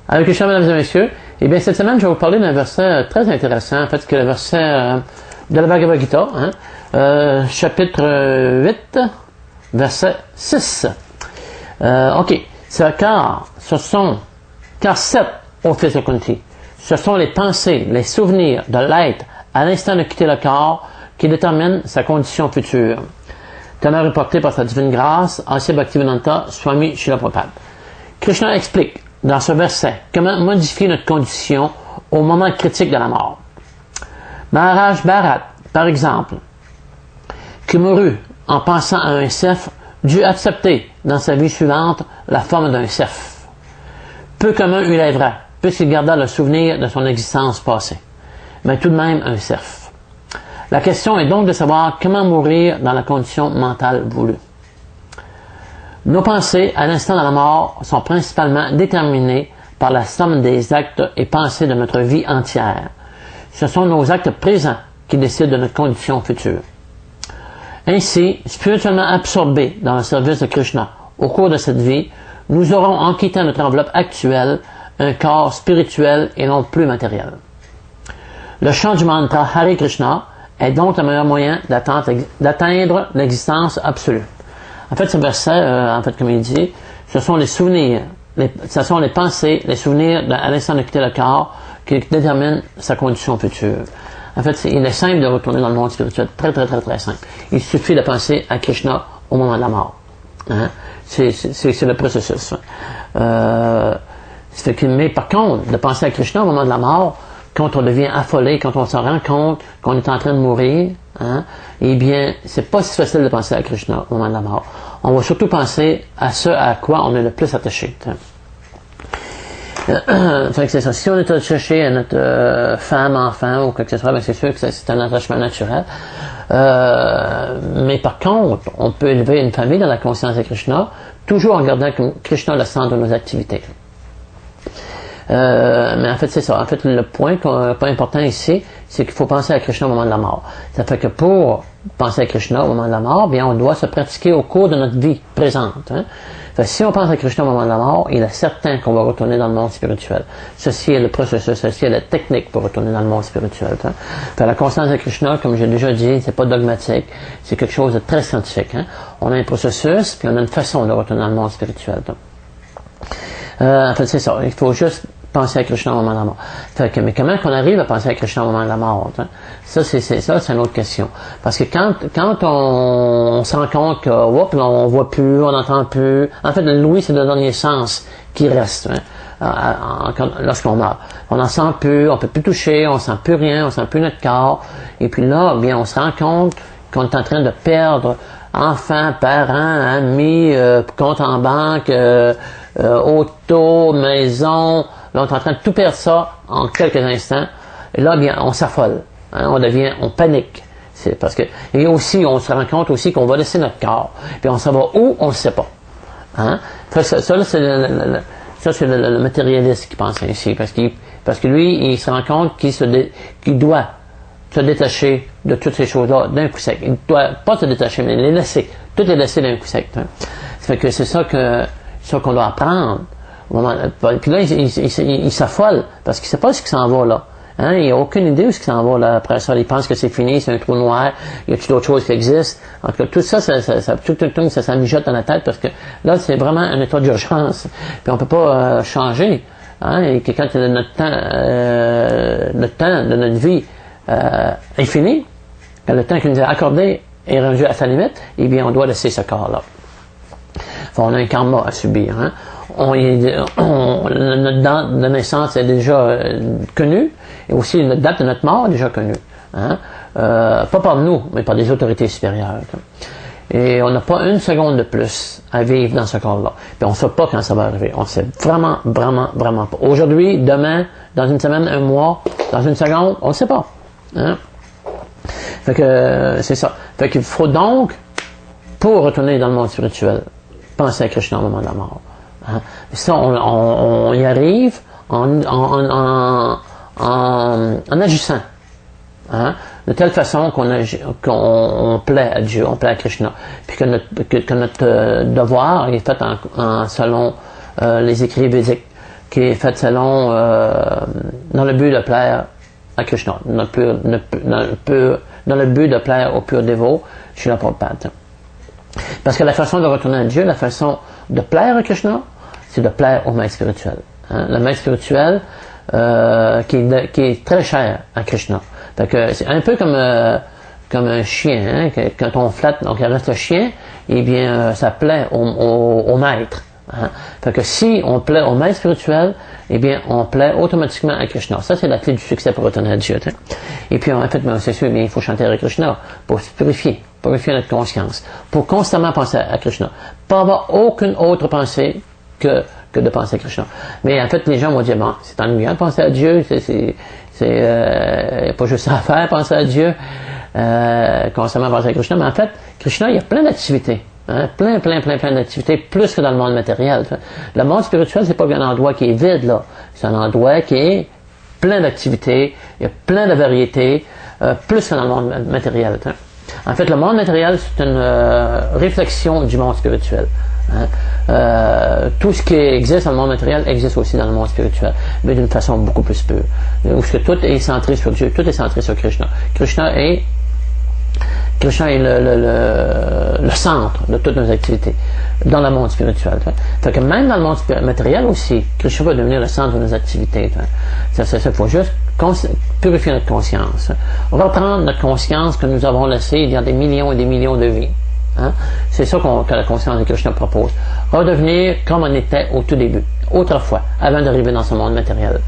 Avec Krishna, mesdames et messieurs, eh bien, cette semaine, je vais vous parler d'un verset très intéressant, en fait, que le verset de la Bhagavad Gita, chapitre 8, verset 6. Ok, c'est car sept, ô fils de Kunti, ce sont les pensées, les souvenirs de l'être à l'instant de quitter le corps qui déterminent sa condition future. Teneur reporté par sa divine grâce, A.C. Bhaktivedanta Swami Srila Prabhupada. Krishna explique dans ce verset comment modifier notre condition au moment critique de la mort. Maharaj Bharat, par exemple, qui mourut en pensant à un cerf, dut accepter dans sa vie suivante la forme d'un cerf. Peu commun eut les vrais, puisqu'il garda le souvenir de son existence passée, mais tout de même un cerf. La question est donc de savoir comment mourir dans la condition mentale voulue. Nos pensées, à l'instant de la mort, sont principalement déterminées par la somme des actes et pensées de notre vie entière. Ce sont nos actes présents qui décident de notre condition future. Ainsi, spirituellement absorbés dans le service de Krishna au cours de cette vie, nous aurons, en quittant notre enveloppe actuelle, un corps spirituel et non plus matériel. Le chant du mantra Hare Krishna est donc le meilleur moyen d'atteindre l'existence absolue. En fait, ce verset, comme il dit, ce sont les souvenirs, ce sont les pensées, les souvenirs à l'instant de quitter le corps qui déterminent sa condition future. En fait, il est simple de retourner dans le monde spirituel, très simple. Il suffit de penser à Krishna au moment de la mort. Hein? C'est le processus. Mais par contre, de penser à Krishna au moment de la mort, quand on devient affolé, quand on se rend compte qu'on est en train de mourir, hein, eh bien, c'est pas si facile de penser à Krishna au moment de la mort. On va surtout penser à ce à quoi on est le plus attaché. Fait que c'est ça. Si on est attaché à notre femme, enfant ou quoi que ce soit, ben c'est sûr que c'est un attachement naturel. Mais par contre, on peut élever une famille dans la conscience de Krishna, toujours en gardant Krishna le centre de nos activités. Mais en fait, c'est ça. En fait, le point important ici, c'est qu'il faut penser à Krishna au moment de la mort. Ça fait que pour penser à Krishna au moment de la mort, bien, on doit se pratiquer au cours de notre vie présente. Hein. Fait que si on pense à Krishna au moment de la mort, il est certain qu'on va retourner dans le monde spirituel. Ceci est le processus, ceci est la technique pour retourner dans le monde spirituel. Hein. Fait que la conscience de Krishna, comme j'ai déjà dit, c'est pas dogmatique, c'est quelque chose de très scientifique. Hein. On a un processus, puis on a une façon de retourner dans le monde spirituel. En fait, c'est ça. Il faut juste penser à Krishna au moment de la mort. Fait que, mais comment qu'on arrive à penser à Krishna au moment de la mort? Hein? Ça, c'est une autre question. Parce que quand on se rend compte que, on voit plus, on n'entend plus. En fait, l'ouïe, c'est le dernier sens qui reste, hein, lorsqu'on meurt. On n'en sent plus, on peut plus toucher, on sent plus rien, on sent plus notre corps. Et puis là, bien, on se rend compte qu'on est en train de perdre enfants, parents, amis, compte en banque, auto, maison. Là, on est en train de tout perdre ça en quelques instants. Et là, bien, on s'affole. Hein, on panique. C'est parce que, et aussi, on se rend compte aussi qu'on va laisser notre corps. Puis on s'en va où, on ne sait pas. Hein? Ça, c'est le matérialiste qui pense ainsi. Parce que lui, il se rend compte qu'il doit se détacher de toutes ces choses-là d'un coup sec. Il ne doit pas se détacher, mais les laisser. Tout est laissé d'un coup sec. Hein? Ça fait que c'est ça qu'on doit apprendre. Puis là, il s'affole parce qu'il ne sait pas ce qui s'en va là. Hein? Il n'a aucune idée de ce qui s'en va là. Après ça, il pense que c'est fini, c'est un trou noir, il y a d'autres choses qui existent. En tout cas, tout ça, ça mijote dans la tête parce que là, c'est vraiment un état d'urgence. Puis on ne peut pas changer. Hein? Et que quand notre temps de notre vie est fini, quand le temps qu'il nous a accordé est rendu à sa limite, eh bien, on doit laisser ce corps-là. Enfin, on a un karma à subir. Hein? Notre date de naissance est déjà connue, et aussi notre date de notre mort est déjà connue. Hein? Pas par nous, mais par des autorités supérieures. Et on n'a pas une seconde de plus à vivre dans ce corps-là. Puis on ne sait pas quand ça va arriver. On ne sait vraiment pas. Aujourd'hui, demain, dans une semaine, un mois, dans une seconde, on ne sait pas. Hein? Fait que c'est ça. Fait qu'il faut donc, pour retourner dans le monde spirituel, penser à Krishna au moment de la mort. Hein? Ça, on y arrive en agissant. Hein? De telle façon qu'on plaît à Dieu, on plaît à Krishna. Puis que notre devoir est fait selon les écrits védiques. qui est faite selon, dans le but de plaire à Krishna, dans le but de plaire au pur dévot, Srila Prabhupada. Parce que la façon de retourner à Dieu, la façon de plaire à Krishna, c'est de plaire au maître spirituel. Hein? Le maître spirituel qui est très cher à Krishna. Fait que c'est un peu comme un chien, hein? Quand on flatte, donc il reste le chien, eh bien ça plaît au maître. Hein? Fait que si on plaît au maître spirituel, eh bien on plaît automatiquement à Krishna. Ça c'est la clé du succès pour retourner à Dieu. Hein? Et puis en fait, c'est sûr, il faut chanter à Krishna pour se purifier notre conscience, pour constamment penser à Krishna, pas avoir aucune autre pensée que de penser à Krishna. Mais en fait, les gens vont dire, bon, c'est ennuyant de penser à Dieu, c'est pas juste ça à faire, penser à Dieu, constamment penser à Krishna, mais en fait, Krishna, il y a plein d'activités. Hein, plein d'activités, plus que dans le monde matériel. Le monde spirituel, c'est pas un endroit qui est vide, là. C'est un endroit qui est plein d'activités, il y a plein de variétés, plus que dans le monde matériel. Hein. En fait, le monde matériel, c'est une réflexion du monde spirituel. Hein. Tout ce qui existe dans le monde matériel existe aussi dans le monde spirituel, mais d'une façon beaucoup plus pure. Où que tout est centré sur Dieu, tout est centré sur Krishna. Krishna est le centre de toutes nos activités dans le monde spirituel. Fait que même dans le monde matériel aussi, Krishna va devenir le centre de nos activités. Il faut juste purifier notre conscience. Reprendre notre conscience que nous avons laissée il y a des millions et des millions de vies. Hein? C'est ça que la conscience de Krishna propose. Redevenir comme on était au tout début, autrefois, avant d'arriver dans ce monde matériel.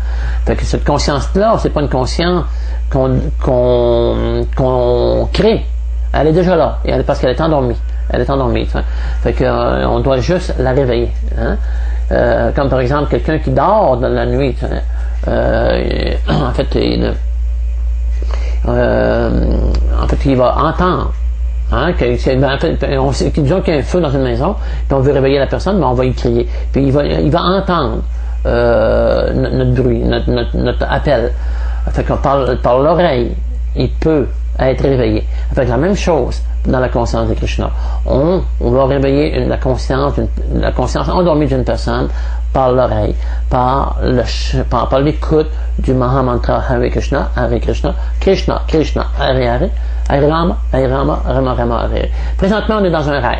Fait que cette conscience-là, c'est pas une conscience qu'on crée. Elle est déjà là, parce qu'elle est endormie. Elle est endormie. Fait que on doit juste la réveiller. Hein? Comme par exemple quelqu'un qui dort dans la nuit. En fait, il va entendre. Hein, disons qu'il y a un feu dans une maison, puis on veut réveiller la personne, mais on va y crier. Puis il va entendre notre bruit, notre appel. Fait qu'on parle par l'oreille, il peut être réveillé. Fait que la même chose dans la conscience de Krishna. On va réveiller la conscience endormie d'une personne par l'oreille, par l'écoute du Mahamantra Hare Krishna, Krishna, Krishna, Hare Hare, Hare Rama, Hare Rama, Rama Rama, Hare. Présentement, on est dans un rêve.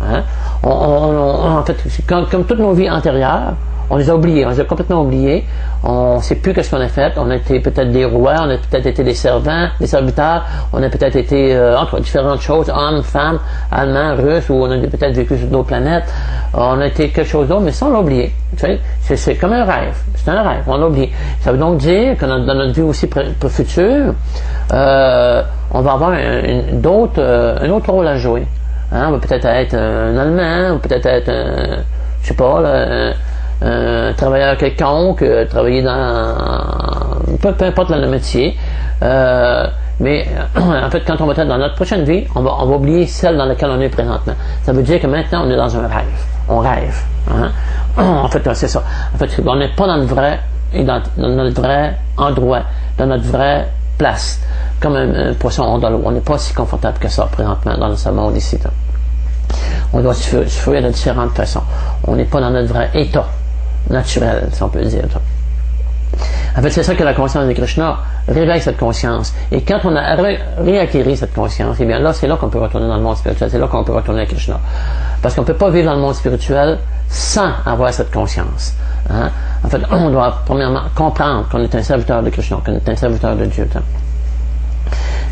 Hein? En fait, comme toutes nos vies antérieures, on les a oubliés, on les a complètement oubliés. On ne sait plus qu'est-ce qu'on a fait. On a été peut-être des rois, on a peut-être été des servants, des serviteurs, on a peut-être été entre différentes choses, hommes, femmes, allemands, russes, ou on a peut-être vécu sur d'autres planètes. On a été quelque chose d'autre, mais ça on l'a oublié. Tu sais, c'est comme un rêve. C'est un rêve, on l'a oublié. Ça veut donc dire que dans notre vie aussi future, on va avoir un autre rôle à jouer. Hein? On va peut-être être un Allemand, ou peut-être être je sais pas, un travailleur quelconque, travailler dans peu importe le métier, mais en fait quand on va être dans notre prochaine vie, on va oublier celle dans laquelle on est présentement. Ça veut dire que maintenant on est dans un rêve, on rêve. Hein? En fait c'est ça. En fait on n'est pas dans notre vrai endroit, dans notre vraie place, comme un poisson hors de l'eau. On n'est pas si confortable que ça présentement dans ce monde ici. Là. On doit se fuir de différentes façons. On n'est pas dans notre vrai état naturel, si on peut dire. En fait, c'est ça que la conscience de Krishna réveille cette conscience. Et quand on a réacquéri cette conscience, eh bien là, c'est là qu'on peut retourner dans le monde spirituel, c'est là qu'on peut retourner à Krishna. Parce qu'on ne peut pas vivre dans le monde spirituel sans avoir cette conscience. Hein? En fait, on doit premièrement comprendre qu'on est un serviteur de Krishna, qu'on est un serviteur de Dieu.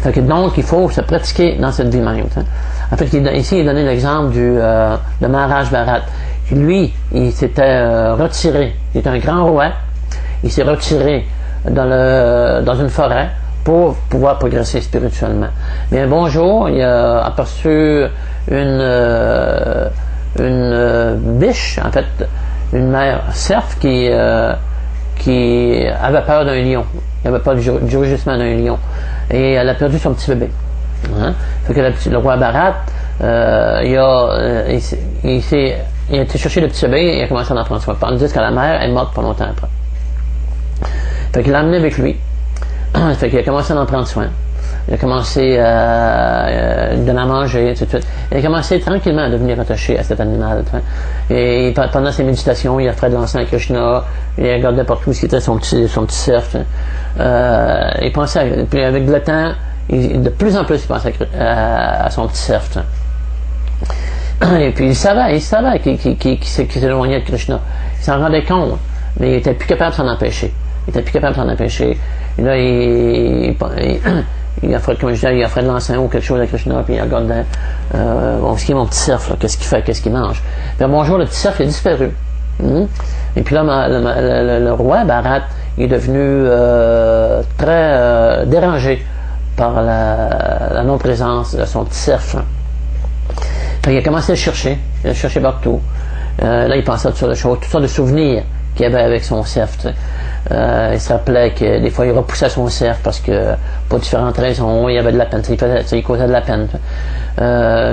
Fait que donc, il faut se pratiquer dans cette vie même. En fait, ici, il donné l'exemple de Maharaj Bharat. Lui, il s'était retiré. Il était un grand roi. Il s'est retiré dans une forêt pour pouvoir progresser spirituellement. Mais un bon jour, il a aperçu une biche, en fait, une mère cerf qui avait peur d'un lion. Il avait peur du rugissement d'un lion. Et elle a perdu son petit bébé. Hein? Fait que le roi Bharat, il a été chercher le petit bébé et il a commencé à en prendre soin. On dit que la mère est morte pas longtemps après. Fait qu'il l'a amené avec lui. Fait qu'il a commencé à en prendre soin. il a commencé à donner à manger, tout de suite. Il a commencé tranquillement à devenir attaché à cet animal. Et pendant ses méditations, il offrait de l'encens à Krishna, il regardait partout ce qui était son petit cerf. Il pensait, puis avec le temps, de plus en plus, il pensait à son petit cerf. Et puis il savait qu'il s'éloignait de Krishna. Il s'en rendait compte, mais il était plus capable de s'en empêcher. Et là, il offrait, comme je disais, il offrait de l'encens ou quelque chose à Krishna, puis il regardait, ce qui est mon petit cerf, là, qu'est-ce qu'il fait, qu'est-ce qu'il mange. Puis un bon jour, le petit cerf, il a disparu. Et puis là, le roi, Bharat, il est devenu très dérangé par la non-présence de son petit cerf. Il a commencé à chercher, il a cherché partout. Là, il pensait à toutes sortes de souvenirs qu'il avait avec son cerf. Il se rappelait que des fois, il repoussait son cerf parce que, pour différentes raisons, il y avait de la peine, il causait de la peine.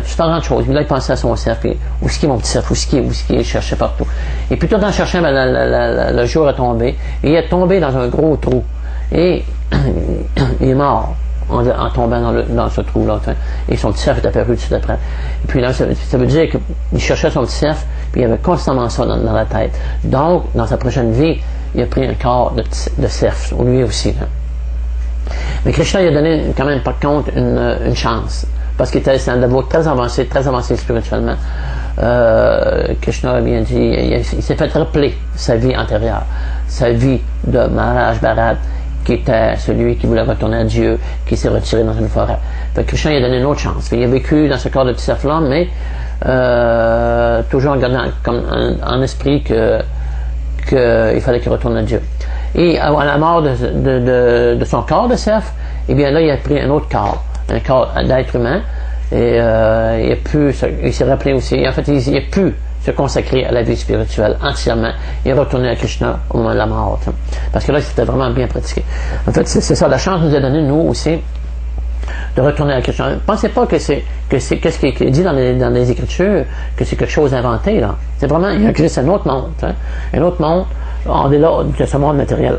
Différentes choses. Puis là, il pensait à son cerf, puis où est-ce qu'il est mon petit cerf, où est-ce qu'il est, il cherchait partout. Et puis tout en cherchant, le jour est tombé, et il est tombé dans un gros trou. Et il est mort en tombant dans ce trou-là. Et son petit cerf est apparu tout de suite après. Et puis là, ça veut dire qu'il cherchait son petit cerf, puis il avait constamment ça dans la tête. Donc, dans sa prochaine vie, il a pris un corps de cerf, lui aussi. Là. Mais Krishna lui a donné quand même, par contre, une chance. Parce qu'il était un dévot très avancé spirituellement. Krishna a bien dit, il s'est fait rappeler sa vie antérieure, sa vie de Maharaj Bharat, qui était celui qui voulait retourner à Dieu, qui s'est retiré dans une forêt. Fait que Krishna lui a donné une autre chance. Il a vécu dans ce corps de petit cerf-là, mais toujours en gardant comme en esprit qu'il fallait qu'il retourne à Dieu. Et à la mort de son corps de cerf, eh bien là, il a pris un autre corps, un corps d'être humain, et il s'est rappelé aussi, en fait, il a pu se consacrer à la vie spirituelle entièrement et retourner à Krishna au moment de la mort. Parce que là, c'était vraiment bien pratiqué. En fait, c'est ça, la chance nous a donné, nous aussi, de retourner à Krishna. Ne pensez pas que c'est ce qui est dit dans les Écritures, que c'est quelque chose d'inventé, là. C'est vraiment, il existe un autre monde. Un autre monde, en dehors de ce monde matériel.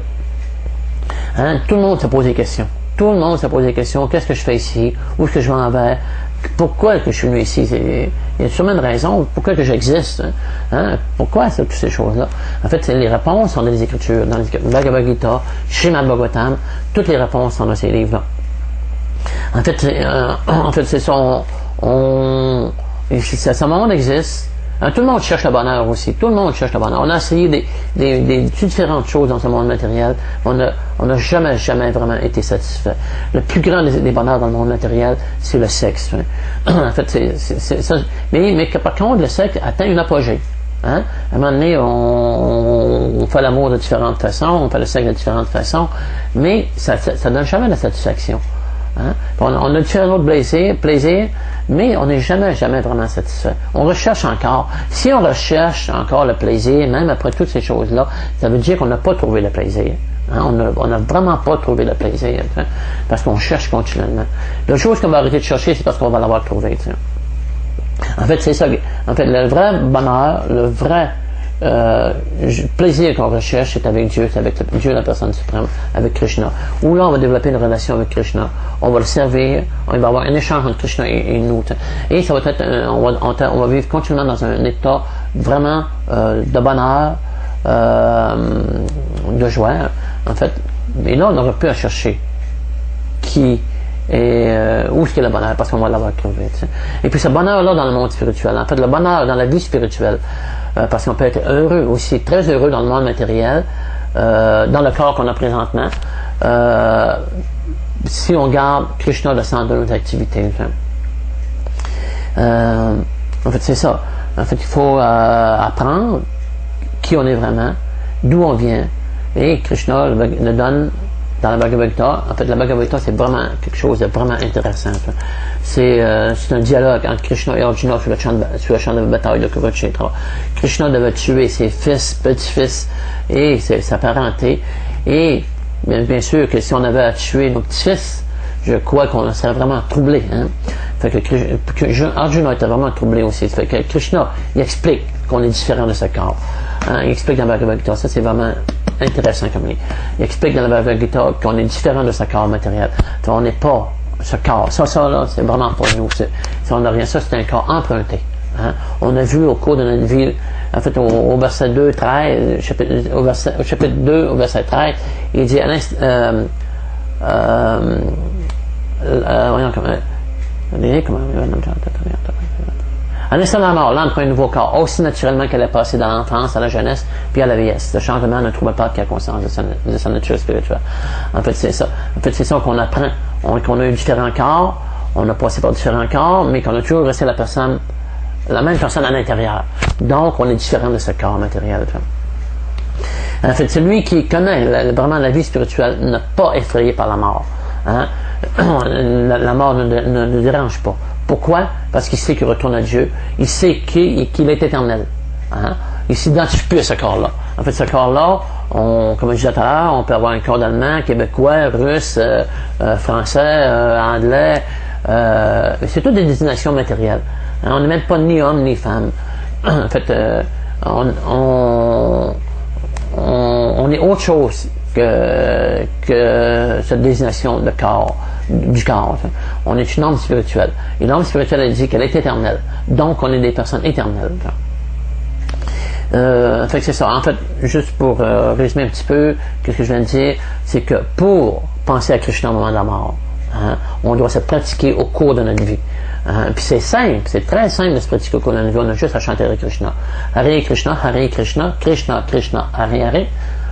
Tout le monde se pose des questions. Tout le monde se pose des questions. Qu'est-ce que je fais ici? Où est-ce que je vais en vers? Pourquoi que je suis venu ici? Il y a sûrement une raison. Pourquoi que j'existe? Pourquoi toutes ces choses-là? En fait, les réponses sont dans les Écritures, dans le Bhagavad Gita, Srimad Bhagavatam. Toutes les réponses sont dans ces livres-là. En fait, c'est ça. Ce monde existe. Tout le monde cherche le bonheur aussi. Tout le monde cherche le bonheur. On a essayé des différentes choses dans ce monde matériel. On n'a jamais vraiment été satisfait. Le plus grand des bonheurs dans le monde matériel, c'est le sexe. En fait, c'est ça. Mais par contre, le sexe atteint une apogée. À un moment donné, on fait l'amour de différentes façons, on fait le sexe de différentes façons, mais ça donne jamais la satisfaction. On a différents autres plaisirs, mais on n'est jamais vraiment satisfait. On recherche encore. Si on recherche encore le plaisir, même après toutes ces choses-là, ça veut dire qu'on n'a pas trouvé le plaisir. On n'a vraiment pas trouvé le plaisir, parce qu'on cherche continuellement. La chose qu'on va arrêter de chercher, c'est parce qu'on va l'avoir trouvé. En fait, c'est ça. En fait, le vrai bonheur, le vrai plaisir qu'on recherche, c'est avec Dieu, c'est avec Dieu, la personne suprême, avec Krishna. Où là, on va développer une relation avec Krishna. On va le servir, on va avoir un échange entre Krishna et nous. Et ça va être, on va vivre continuellement dans un état vraiment de bonheur, de joie. En fait, et là, on n'aura plus à chercher qui est où est-ce qu'il y a le bonheur, parce qu'on va l'avoir trouvé. Et puis ce bonheur-là dans le monde spirituel, en fait, le bonheur dans la vie spirituelle, parce qu'on peut être heureux aussi, très heureux dans le monde matériel, dans le corps qu'on a présentement, si on garde Krishna le centre de nos activités. En fait, c'est ça. En fait, il faut apprendre qui on est vraiment, d'où on vient, et Krishna le donne dans la Bhagavad Gita. En fait, la Bhagavad Gita, c'est vraiment quelque chose de vraiment intéressant. C'est un dialogue entre Krishna et Arjuna sur le champ de bataille de Kurukshetra. Krishna devait tuer ses fils, petits-fils et sa parenté. Et bien sûr que si on avait à tuer nos petits-fils, je crois qu'on serait vraiment troublé. Fait que Arjuna était vraiment troublé aussi. Fait que Krishna, il explique qu'on est différent de ce corps. Il explique dans la Bhagavad Gita. Ça, c'est vraiment intéressant comme livre. Il explique dans la Bhagavad Gita qu'on est différent de ce corps matériel. On n'est pas ce corps. Ça là, c'est vraiment pas nous. On n'a rien. Ça, c'est un corps emprunté. Hein? On a vu au cours de notre vie, en fait, au verset 2, 13, au chapitre 2, au verset 13, il dit, voyons à l'instant de la mort, l'âme prend un nouveau corps, aussi naturellement qu'elle est passée dans l'enfance, à la jeunesse, puis à la vieillesse. Le changement ne trouve pas qui a conscience de sa nature spirituelle. En fait, c'est ça. En fait, c'est ça qu'on apprend. Qu'on a eu différents corps, on a passé par différents corps, mais qu'on a toujours resté la même personne à l'intérieur. Donc, on est différent de ce corps matériel. En fait, celui qui connaît vraiment la vie spirituelle n'est pas effrayé par la mort. Hein? La mort ne le dérange pas. Pourquoi? Parce qu'il sait qu'il retourne à Dieu. Il sait qu'il est éternel. Hein? Il s'identifie plus à ce corps-là. En fait, ce corps-là, comme je disais tout à l'heure, on peut avoir un corps d'allemand, québécois, russe, français, anglais. C'est toutes des désignations matérielles. Hein? On n'est même pas ni homme ni femme. En fait, on est autre chose que cette désignation de corps, du corps. On est une âme spirituelle. Et l'âme spirituelle, elle dit qu'elle est éternelle. Donc, on est des personnes éternelles. Fait que c'est ça. En fait, juste pour résumer un petit peu, ce que je viens de dire, c'est que pour penser à Krishna au moment de la mort, hein, on doit se pratiquer au cours de notre vie. Puis c'est simple, c'est très simple de se pratiquer au cours de notre vie. On a juste à chanter Hare Krishna. Hare Krishna, Hare Krishna, Krishna Krishna, Hare Hare.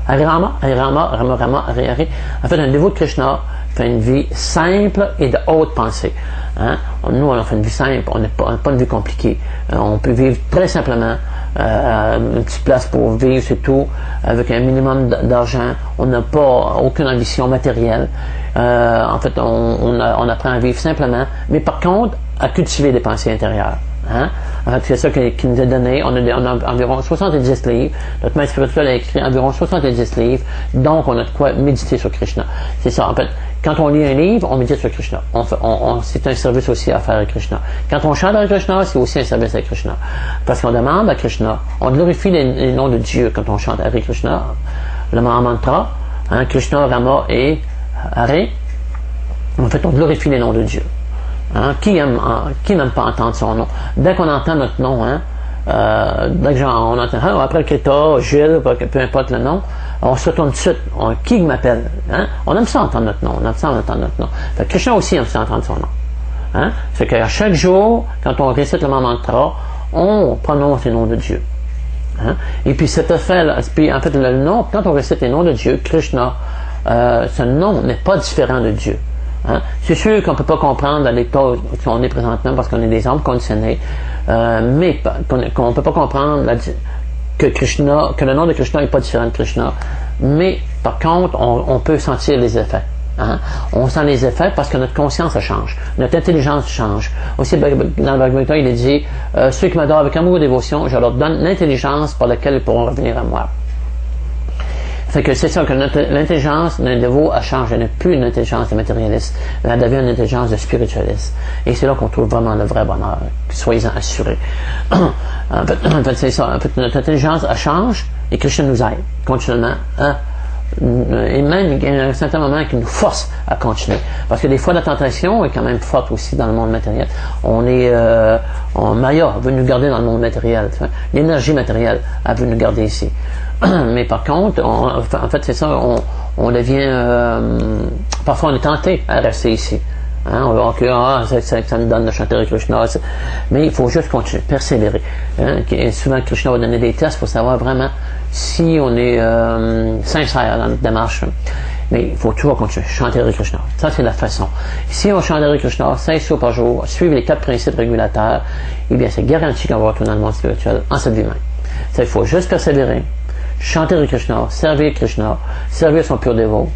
Hare Rama, Hare Rama, Rama Rama, Hare Hare. En fait, un dévot de Krishna fait une vie simple et de haute pensée. Hein? Nous, on fait une vie simple, on n'a pas une vie compliquée. On peut vivre très simplement, une petite place pour vivre, c'est tout, avec un minimum d'argent. On n'a pas aucune ambition matérielle. En fait, on apprend à vivre simplement, mais par contre, à cultiver des pensées intérieures. Hein? En fait, c'est ça qui nous est donné. On a environ 70 livres. Notre maître spirituel a écrit environ 70 livres. Donc, on a de quoi méditer sur Krishna. C'est ça. En fait, quand on lit un livre, on médite sur Krishna. C'est un service aussi à faire à Krishna. Quand on chante à Krishna, c'est aussi un service à Krishna. Parce qu'on demande à Krishna, on glorifie les noms de Dieu quand on chante Hare Krishna. Le mantra, hein, Krishna, Rama et Hare. En fait, on glorifie les noms de Dieu. Hein? Qui n'aime pas entendre son nom? Dès qu'on entend notre nom, hein, dès que on entend, après Krita, Gilles, peu importe le nom, on se retourne tout de suite. Qui m'appelle? Hein? On aime ça entendre notre nom. On aime ça entendre notre nom. Fait que Krishna aussi aime ça entendre son nom. Hein? Fait qu'à chaque jour, quand on récite le mantra, on prononce les noms de Dieu. Hein? Et puis cet effet-là, puis en fait, le nom, quand on récite les noms de Dieu, Krishna, ce nom n'est pas différent de Dieu. Hein? C'est sûr qu'on ne peut pas comprendre à l'état où on est présentement parce qu'on est des hommes conditionnés, mais qu'on ne peut pas comprendre que le nom de Krishna n'est pas différent de Krishna. Mais par contre, on peut sentir les effets. Hein? On sent les effets parce que notre conscience change, notre intelligence change. Aussi, dans le Bhagavad Gita, il est dit ceux qui m'adorent avec amour et dévotion, je leur donne l'intelligence par laquelle ils pourront revenir à moi. Fait que c'est ça que l'intelligence d'un dévot a changé. Elle n'est plus une intelligence de matérialiste. Elle devient une intelligence de spiritualiste. Et c'est là qu'on trouve vraiment le vrai bonheur. Soyez-en assurés. En fait, c'est ça. En fait, notre intelligence, elle change et Krishna nous aide continuellement. Et même, il y a un certain moment qui nous force à continuer. Parce que des fois, la tentation est quand même forte aussi dans le monde matériel. Maya veut nous garder dans le monde matériel. L'énergie matérielle, elle veut nous garder ici. Mais par contre, en fait, c'est ça, on devient... parfois, on est tenté à rester ici. Hein, on va dire ça nous donne de chanter avec Krishna. Mais il faut juste continuer, persévérer. Hein, souvent, Krishna va donner des tests pour savoir vraiment si on est sincère dans notre démarche. Mais il faut toujours continuer, chanter avec Krishna. Ça, c'est la façon. Si on chante avec Krishna 5 fois par jour, suivre les 4 principes régulateurs, eh bien, c'est garanti qu'on va retourner dans le monde spirituel en cette vie même. Ça, il faut juste persévérer, chanter avec Krishna, servir Krishna, servir son pur dévot.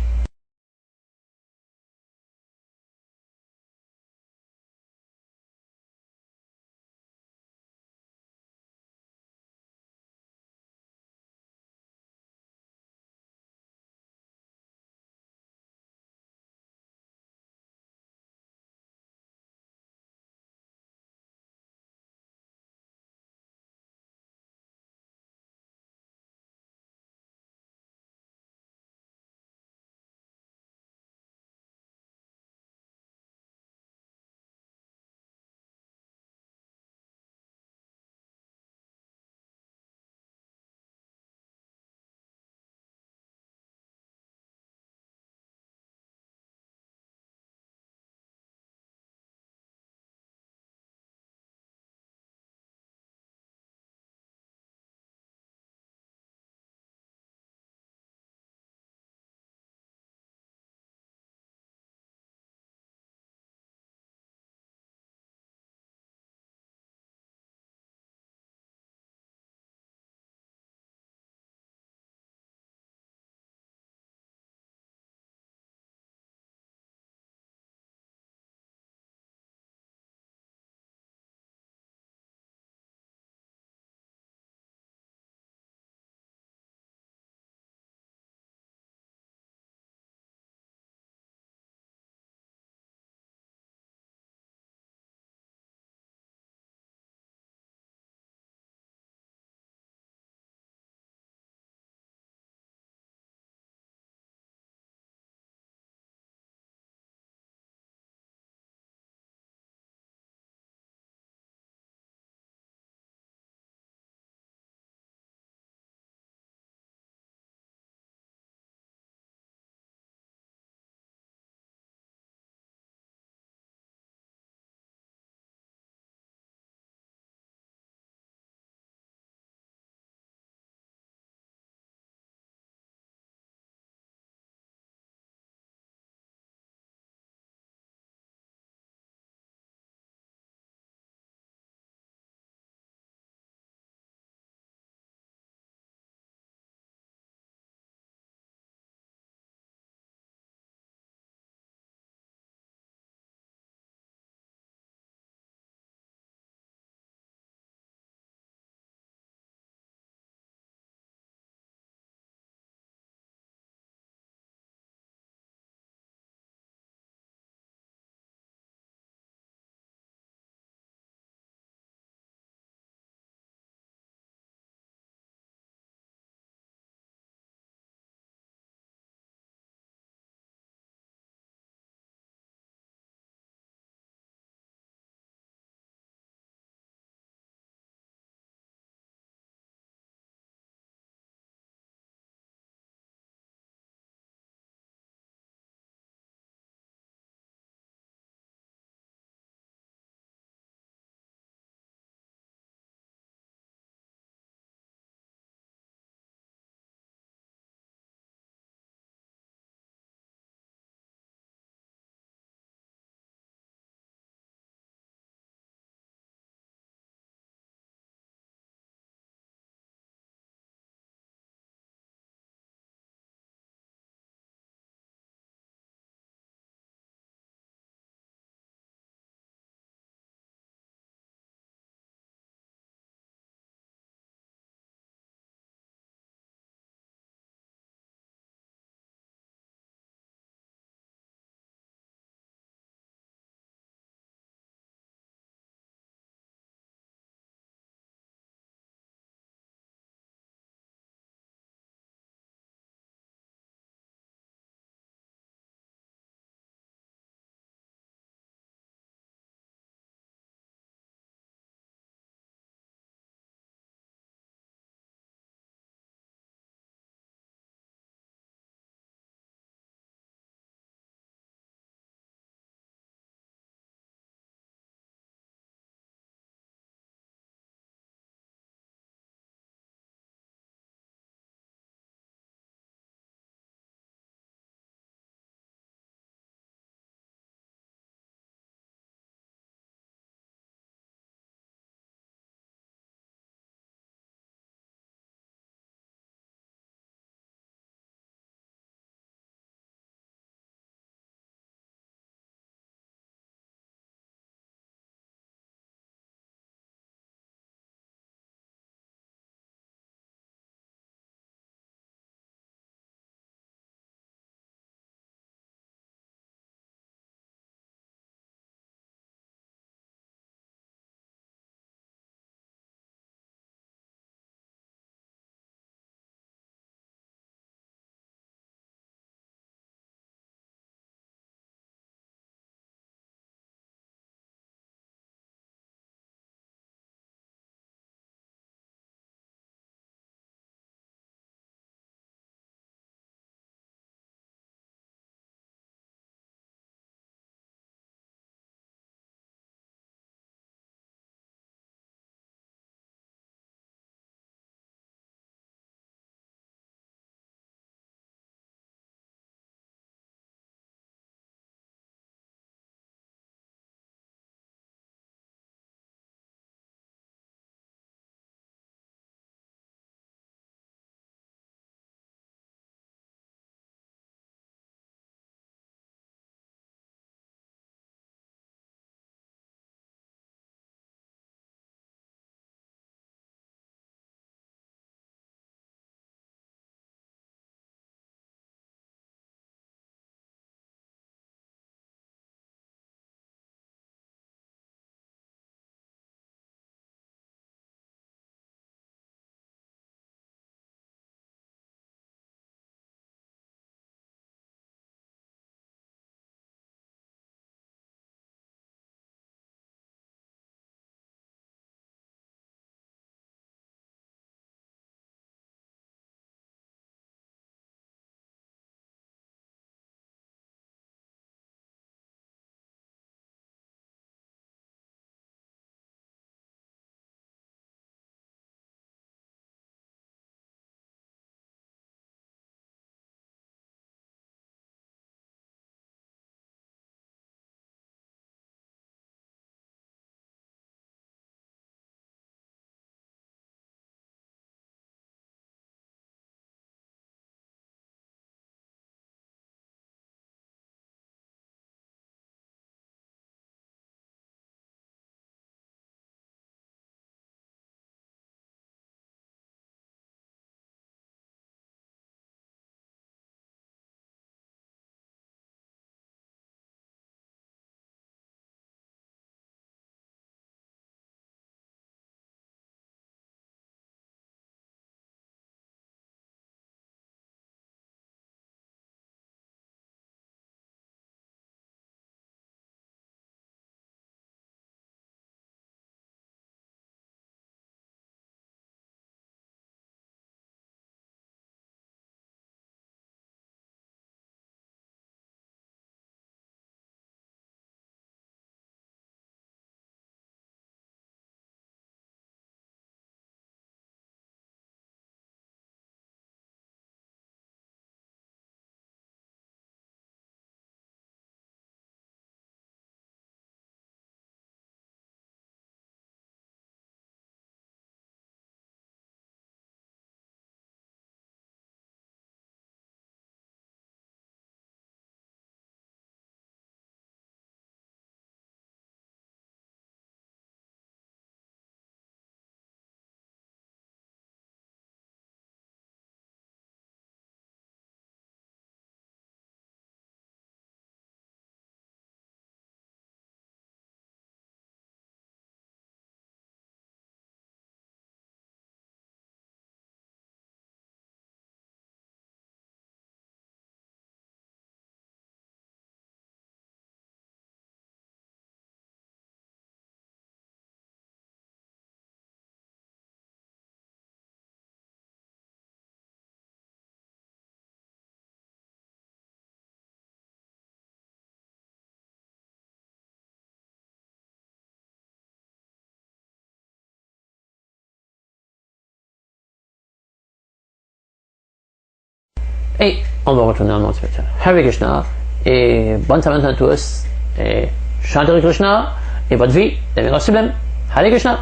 et on va retourner dans le monde spirituel. Hare Krishna, et bonne semaine à tous, et chantez Krishna, et votre vie deviendra sublime. Hare Krishna.